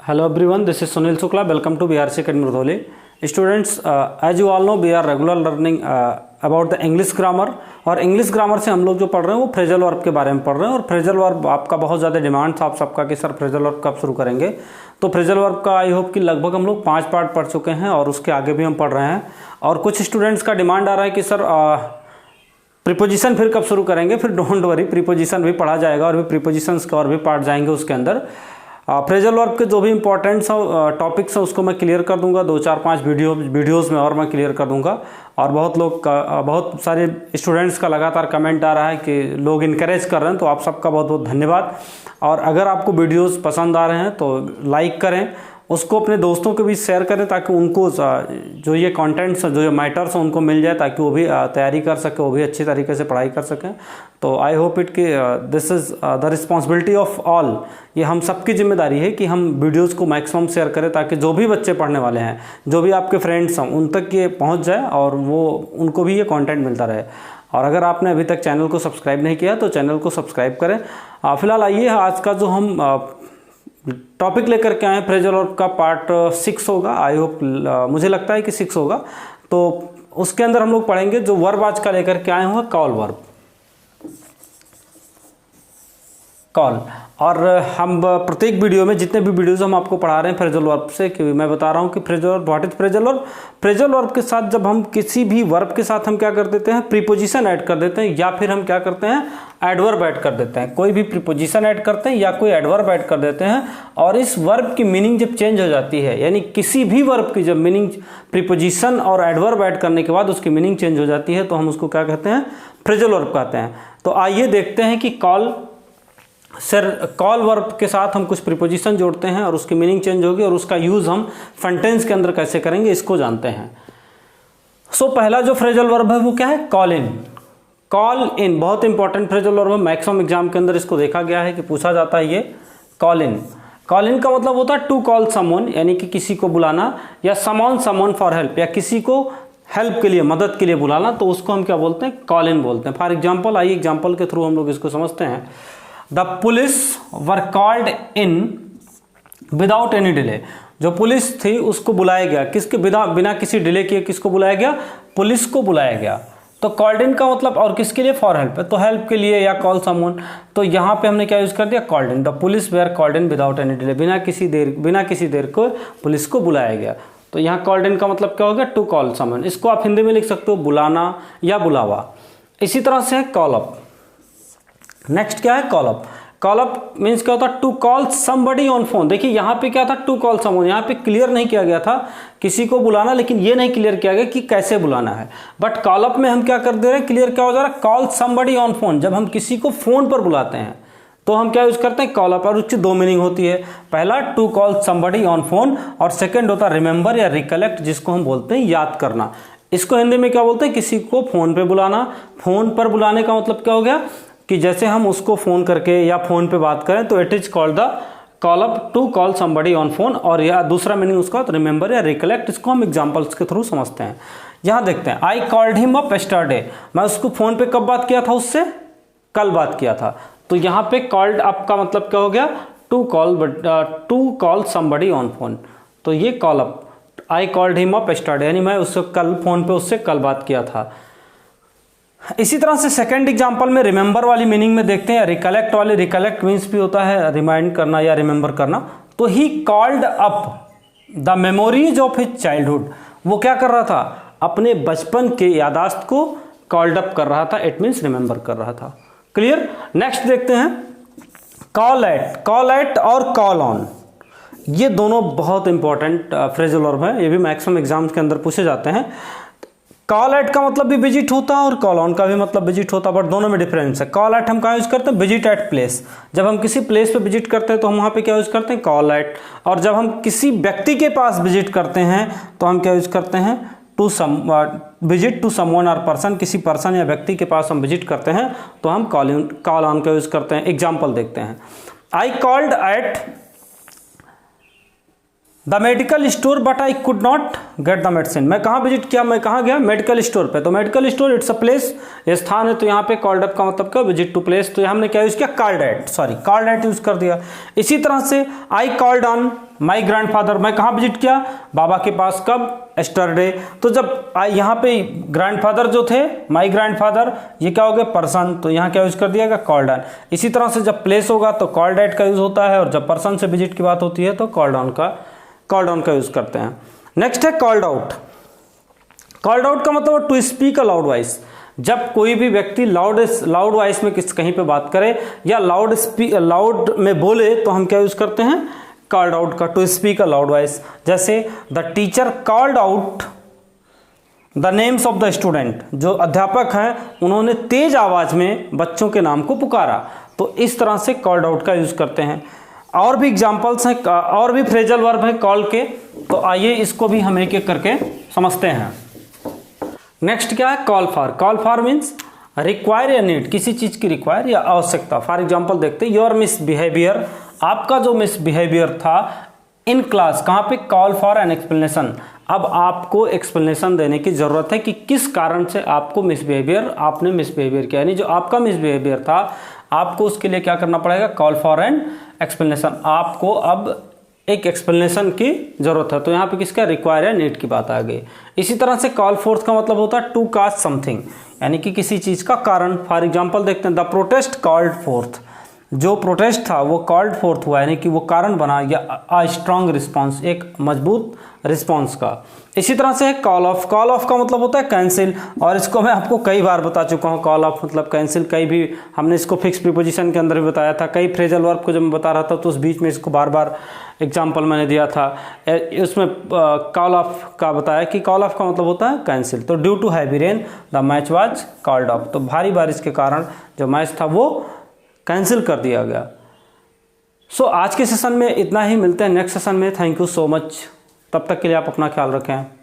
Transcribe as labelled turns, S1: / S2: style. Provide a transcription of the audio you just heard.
S1: Hello everyone, this is Sunil Shukla. Welcome to BRC Academy Rodoli. Students, as you all know, we are regular learning about the English grammar. और English grammar से हम लोग जो पढ़ रहे हैं वो फ्रेजल वर्ब के बारे में पढ़ रहे हैं। और फ्रेजल वर्ब आपका बहुत ज़्यादा डिमांड था आप सबका कि सर फ्रेजल वर्ब कब शुरू करेंगे। तो फ्रेजल वर्ब का आई होप कि लगभग हम लोग 5 पार्ट पढ़ चुके हैं और उसके आगे भी हम पढ़ रहे हैं। और कुछ स्टूडेंट्स का डिमांड आ रहा है कि सर प्रीपोजिशन फिर कब शुरू करेंगे। फिर डोंट वरी, प्रीपोजिशन भी पढ़ा जाएगा और भी प्रीपोजिशंस के और भी पार्ट जाएंगे उसके अंदर। फ्रेजल वर्ब के जो भी इंपॉर्टेंट टॉपिक्स हैं उसको मैं क्लियर कर दूंगा 2-4-5 वीडियोस में और मैं क्लियर कर दूंगा। और बहुत सारे स्टूडेंट्स का लगातार कमेंट आ रहा है कि लोग इनकरेज कर रहे हैं, तो आप सबका बहुत बहुत धन्यवाद। और अगर आपको वीडियोस पसंद आ रहे हैं तो लाइक करें, उसको अपने दोस्तों के बीच शेयर करें ताकि उनको जो ये कंटेंट्स जो ये मैटर्स हैं उनको मिल जाए, ताकि वो भी तैयारी कर सके, वो भी अच्छी तरीके से पढ़ाई कर सकें। तो आई होप इट कि this is the responsibility of all, ये हम सबकी जिम्मेदारी है कि हम वीडियोस को मैक्सिमम शेयर करें ताकि जो भी बच्चे पढ़ने वाले हैं, जो भी आपके फ्रेंड्स हैं, उन तक ये पहुंच जाए और वो उनको भी ये कंटेंट मिलता रहे। और अगर आपने अभी तक चैनल को सब्सक्राइब नहीं किया तो चैनल को सब्सक्राइब करें। फिलहाल आइए, आज का जो हम टॉपिक लेकर के आए फ्रेजल वर्ब का पार्ट 6 होगा। आई होप, मुझे लगता है कि 6 होगा। तो उसके अंदर हम लोग पढ़ेंगे जो वर्ब आज का लेकर के आए हुए कॉल वर्ब, कॉल। और हम प्रत्येक वीडियो में जितने भी वीडियोस हम आपको पढ़ा रहे हैं फ्रेजल वर्ब से, कि मैं बता रहा हूं कि phrasal verb, what is phrasal verb. Phrasal verb के साथ जब हम किसी भी वर्ब के साथ हम क्या कर देते हैं, प्रीपोजिशन ऐड कर देते हैं, या फिर हम क्या करते हैं, एडवर्ब ऐड कर देते हैं। कोई भी प्रीपोजिशन ऐड करते हैं या कोई एडवर्ब ऐड कर देते हैं, और इस वर्ब की मीनिंग जब चेंज हो जाती है, यानी किसी भी वर्ब की जब मीनिंग प्रीपोजिशन और एडवर्ब ऐड करने के बाद उसकी मीनिंग चेंज हो जाती है, तो हम उसको क्या कहते हैं, फ्रेजल वर्ब कहते हैं। तो आइए देखते हैं कि कॉल वर्ब के साथ हम कुछ प्रीपोजिशन जोड़ते हैं और उसकी मीनिंग चेंज होगी, और उसका यूज हम सेंटेंस के अंदर कैसे करेंगे इसको जानते हैं। पहला जो फ्रेजल वर्ब है वो क्या है, कॉल इन। कॉल इन बहुत इंपॉर्टेंट फ्रेजल वर्ब है, मैक्सिमम एग्जाम के अंदर इसको देखा गया है कि पूछा जाता है ये कॉल इन। कॉल इन का मतलब होता है टू कॉल समवन, यानी कि किसी को बुलाना, या समवन फॉर हेल्प, या किसी को हेल्प के लिए, मदद के लिए बुलाना, तो उसको हम क्या बोलते हैं, कॉल इन बोलते हैं। फॉर एग्जाम्पल, आइए एग्जाम्पल के थ्रू हम लोग इसको समझते हैं। The police were called in without any delay. जो पुलिस थी उसको बुलाया गया, किसके बिना किसी डिले किए किसको बुलाया गया, पुलिस को बुलाया गया। तो कॉल्ड इन का मतलब, और किसके लिए, फॉर हेल्प है, तो हेल्प के लिए, या कॉल समवन। तो यहाँ पे हमने क्या यूज कर दिया, called in. The police where called in without any delay, बिना किसी देर को पुलिस को बुलाया गया। तो यहाँ कॉल्ड इन का मतलब क्या हो गया, टू कॉल समवन। इसको आप हिंदी में लिख सकते हो बुलाना या बुलावा। इसी तरह से है कॉल अप। नेक्स्ट क्या है, call up. Call up means क्या होता है, to call somebody on phone. देखिए यहाँ पे क्या था, टू कॉल समवन, यहाँ पे क्लियर नहीं किया गया था किसी को बुलाना, लेकिन ये नहीं क्लियर किया गया कि कैसे बुलाना है। बट कॉल अप में हम क्या कर दे रहे हैं, क्लियर क्या हो जा रहा है, कॉल समबडी ऑन फोन। जब हम किसी को फोन पर बुलाते हैं तो हम क्या यूज करते हैं, कॉल अप। और उसकी 2 मीनिंग होती है, पहला to call somebody on phone, और सेकेंड होता है रिमेंबर या रिकलेक्ट, जिसको हम बोलते हैं याद करना। इसको हिंदी में क्या बोलते हैं, किसी को फोन पे बुलाना। फोन पर बुलाने का मतलब क्या हो गया, कि जैसे हम उसको फोन करके या फोन पे बात करें, तो it is called the call up, to call somebody on phone. और या दूसरा मीनिंग उसका रिमेंबर या रिकलेक्ट। इसको हम एग्जांपल्स के थ्रू समझते हैं। यहाँ देखते हैं, आई कॉल्ड हिम अप यस्टरडे। मैं उसको फोन पे कब बात किया था, उससे कल बात किया था। तो यहाँ पे कॉल्ड अप का मतलब क्या हो गया, to call somebody on phone. तो ये call up, I called him up yesterday, यानी मैं उससे कल फोन पे उससे कल बात किया था। इसी तरह से सेकंड एग्जांपल में रिमेंबर वाली मीनिंग में देखते हैं, रिकलेक्ट वाली। रिकलेक्ट मीन्स भी होता है रिमाइंड करना या रिमेंबर करना। तो he called up the memories of his childhood. वो क्या कर रहा था, अपने बचपन के यादाश्त को कॉल्ड अप कर रहा था, इट मीन्स रिमेंबर कर रहा था। क्लियर। नेक्स्ट देखते हैं, कॉल एट और कॉल ऑन। ये दोनों बहुत इंपॉर्टेंट फ्रेजल वर्ब है, ये भी मैक्सिमम एग्जाम्स के अंदर पूछे जाते हैं। कॉल एट का मतलब भी विजिट होता है और कॉल ऑन का भी मतलब विजिट होता है, बट दोनों में डिफरेंस है। कॉल एट हम कहाँ यूज करते हैं, विजिट एट प्लेस। जब हम किसी प्लेस पे विजिट करते हैं तो हम वहाँ पे क्या यूज करते हैं, कॉल एट। और जब हम किसी व्यक्ति के पास विजिट करते हैं तो हम क्या यूज करते हैं, विजिट टू समवन और पर्सन। किसी पर्सन या व्यक्ति के पास हम विजिट करते हैं तो हम कॉल ऑन का यूज करते हैं। एग्जाम्पल देखते हैं, I called at the medical store but I could not get the medicine. मैं कहाँ विजिट किया, मैं कहाँ गया, मेडिकल स्टोर पे। तो medical store it's a place, ये स्थान है। तो यहाँ पे कॉल्ड अप का मतलब क्या, विजिट टू प्लेस। तो हमने क्या यूज किया, कॉल्ड एट यूज कर दिया। इसी तरह से I called on my grandfather, मैं कहाँ विजिट किया, बाबा के पास, कब, एस्टरडे। तो जब यहाँ पे ग्रैंडफादर जो थे, माई ग्रैंडफादर, ये क्या हो गया, पर्सन, तो यहाँ क्या यूज कर दिया गया, कॉल्ड एन। इसी तरह से जब प्लेस होगा तो कॉल्ड एट का यूज होता है, और जब पर्सन से विजिट की बात होती है तो कॉल्ड ऑन का यूज करते हैं। नेक्स्ट है कॉल्ड आउट। कॉल्ड आउट का मतलब to speak a loud voice. जब कोई भी व्यक्ति लाउड वॉइस में कहीं पे बात करे या लाउड में बोले तो हम क्या यूज करते हैं, कॉल्ड आउट का, to speak a loud voice. जैसे the teacher called out the names of the student, जो अध्यापक हैं उन्होंने तेज आवाज में बच्चों के नाम को पुकारा। तो इस तरह से कॉल्ड आउट का यूज करते हैं। और भी एग्जाम्पल्स हैं, और भी फ्रेजल वर्ब हैं कॉल के, तो आइए इसको भी हम एक एक करके समझते हैं। नेक्स्ट क्या है, call for. Call for means require या नीड, किसी चीज की रिक्वायर या आवश्यकता। फॉर एग्जाम्पल देखते हैं, योर मिसबिहेवियर, आपका जो मिसबिहेवियर था इन क्लास, कहाँ पे, कॉल फॉर एन एक्सप्लेनेशन। अब आपको एक्सप्लेनेशन देने की जरूरत है कि किस कारण से आपको आपने मिसबिहेवियर किया, यानी जो आपका मिसबिहेवियर था आपको उसके लिए क्या करना पड़ेगा, कॉल फॉर एन एक्सप्लेनेशन। आपको अब एक एक्सप्लेनेशन की जरूरत है, तो यहाँ पे किसका, रिक्वायर या नीड की बात आ गई। इसी तरह से कॉल फोर्थ का मतलब होता है टू काज समथिंग, यानी कि किसी चीज का कारण। फॉर एग्जांपल देखते हैं, द प्रोटेस्ट कॉल्ड फोर्थ, जो प्रोटेस्ट था वो कॉल्ड फोर्थ हुआ, यानी कि वो कारण बना, या अ स्ट्रॉन्ग रिस्पॉन्स, एक मजबूत रिस्पॉन्स का। इसी तरह से है कॉल ऑफ। कॉल ऑफ का मतलब होता है कैंसिल, और इसको मैं आपको कई बार बता चुका हूँ, कॉल ऑफ मतलब कैंसिल। कई भी हमने इसको फिक्स प्रीपोजिशन के अंदर भी बताया था, कई फ्रेजल वर्ब को जब मैं बता रहा था तो उस बीच में इसको बार बार एग्जाम्पल मैंने दिया था। उसमें कॉल ऑफ का बताया कि कॉल ऑफ का मतलब होता है कैंसिल। तो due to heavy rain the match was called off, तो भारी बारिश के कारण जो मैच था वो कैंसिल कर दिया गया। सो आज के सेशन में इतना ही, मिलते हैं नेक्स्ट सेशन में। थैंक यू सो मच, तब तक के लिए आप अपना ख्याल रखें।